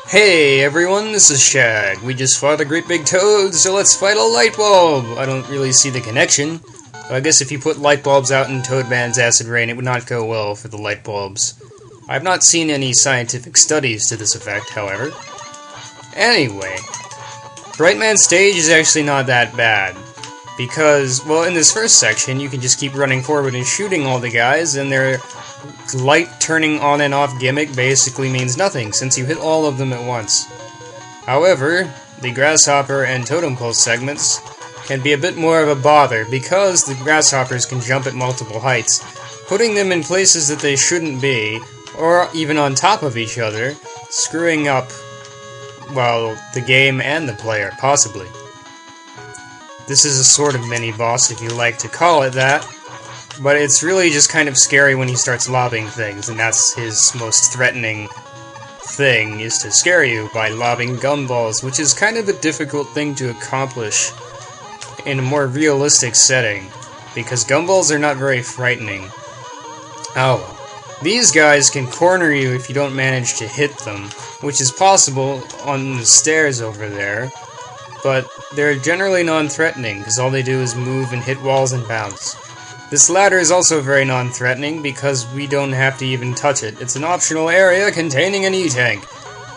Hey everyone, this is Shag. We just fought a great big toad, so let's fight a light bulb! I don't really see the connection. I guess if you put light bulbs out in Toadman's acid rain, it would not go well for the light bulbs. I've not seen any scientific studies to this effect, however. Anyway, Brightman's stage is actually not that bad. Because, well, in this first section, you can just keep running forward and shooting all the guys, and their light turning on and off gimmick basically means nothing, since you hit all of them at once. However, the Grasshopper and Totem Pulse segments can be a bit more of a bother, because the Grasshoppers can jump at multiple heights, putting them in places that they shouldn't be, or even on top of each other, screwing up, well, the game and the player, possibly. This is a sort of mini-boss, if you like to call it that, but it's really just kind of scary when he starts lobbing things, and that's his most threatening thing, is to scare you by lobbing gumballs, which is kind of a difficult thing to accomplish in a more realistic setting, because gumballs are not very frightening. Oh well. These guys can corner you if you don't manage to hit them, which is possible on the stairs over there, but they're generally non-threatening, because all they do is move and hit walls and bounce. This ladder is also very non-threatening, because we don't have to even touch it. It's an optional area containing an E-tank.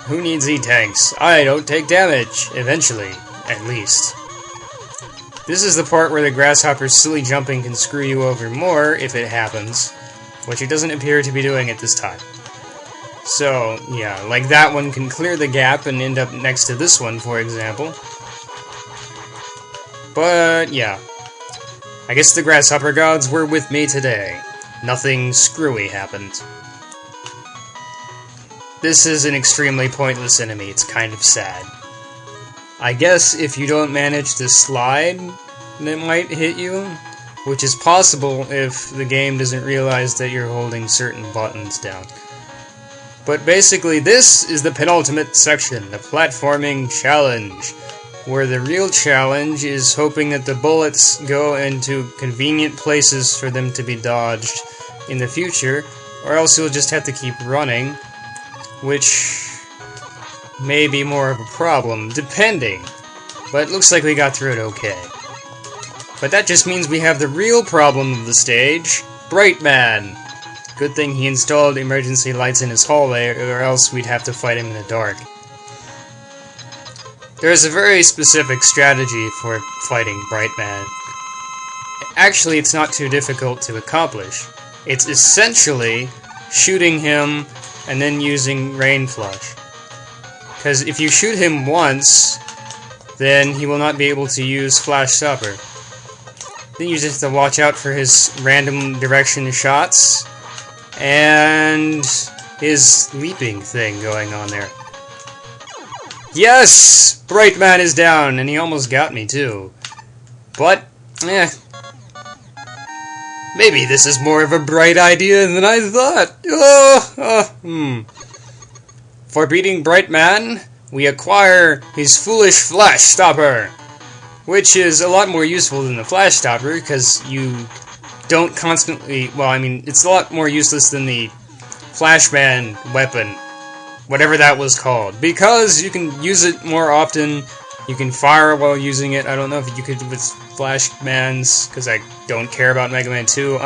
Who needs E-tanks? I don't take damage, eventually, at least. This is the part where the Grasshopper's silly jumping can screw you over more, if it happens, which it doesn't appear to be doing at this time. So, yeah, like that one can clear the gap and end up next to this one, for example. But, yeah. I guess the Grasshopper gods were with me today. Nothing screwy happened. This is an extremely pointless enemy, it's kind of sad. I guess if you don't manage to slide, it might hit you, which is possible if the game doesn't realize that you're holding certain buttons down. But basically, this is the penultimate section, the platforming challenge, where the real challenge is hoping that the bullets go into convenient places for them to be dodged in the future, or else you'll just have to keep running, which may be more of a problem, depending. But it looks like we got through it okay. But that just means we have the real problem of the stage, Brightman. Good thing he installed emergency lights in his hallway, or else we'd have to fight him in the dark. There's a very specific strategy for fighting Brightman. Actually, it's not too difficult to accomplish. It's essentially shooting him and then using Rain Flush. Because if you shoot him once, then he will not be able to use Flash Stopper. Then you just have to watch out for his random direction shots and his leaping thing going on there. Yes! Brightman is down, and he almost got me, too. But, maybe this is more of a bright idea than I thought. For beating Brightman, we acquire his foolish Flash Stopper, which is a lot more useful than the Flash Stopper, because you don't constantly... Well, I mean, it's a lot more useless than the Flashman weapon, whatever that was called, because you can use it more often, you can fire while using it. I don't know if you could with Flashman's, because I don't care about Mega Man 2. You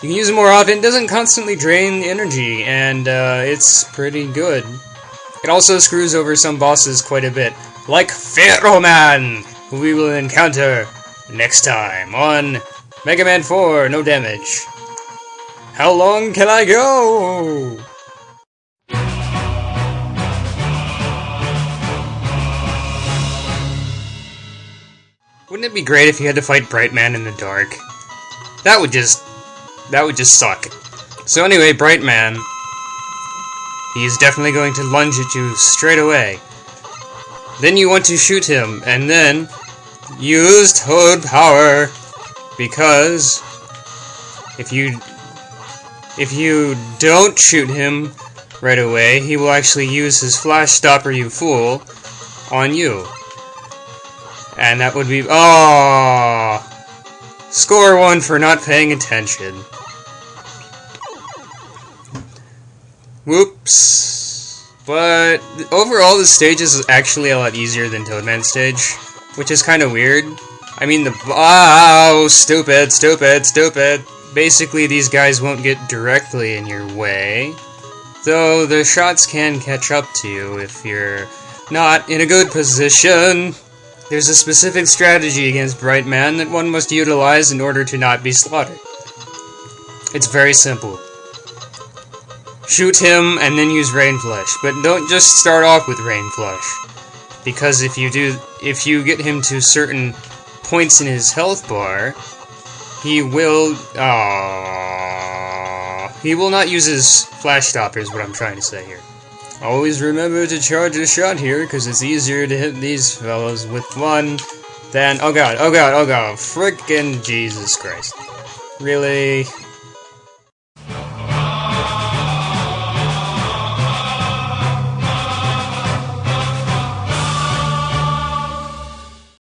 can use it more often, it doesn't constantly drain the energy, and it's pretty good. It also screws over some bosses quite a bit, like Pharaoh Man, who we will encounter next time on Mega Man 4, No Damage. How long can I go? Wouldn't it be great if you had to fight Brightman in the dark? That would just suck. So anyway, Brightman, he's definitely going to lunge at you straight away. Then you want to shoot him, and then use Toad Power, because if you don't shoot him right away, he will actually use his Flash Stopper, you fool, on you. And that would be... Aww! Score 1 for not paying attention. Whoops. But overall, the stage is actually a lot easier than Toadman's stage, which is kind of weird. I mean, stupid. Basically, these guys won't get directly in your way, though the shots can catch up to you if you're not in a good position. There's a specific strategy against Bright Man that one must utilize in order to not be slaughtered. It's very simple. Shoot him and then use Rain Flush, but don't just start off with Rain Flush, because if you get him to certain points in his health bar, he will not use his Flash Stopper is what I'm trying to say here. Always remember to charge a shot here, because it's easier to hit these fellows with one than... Oh god, frickin' Jesus Christ. Really?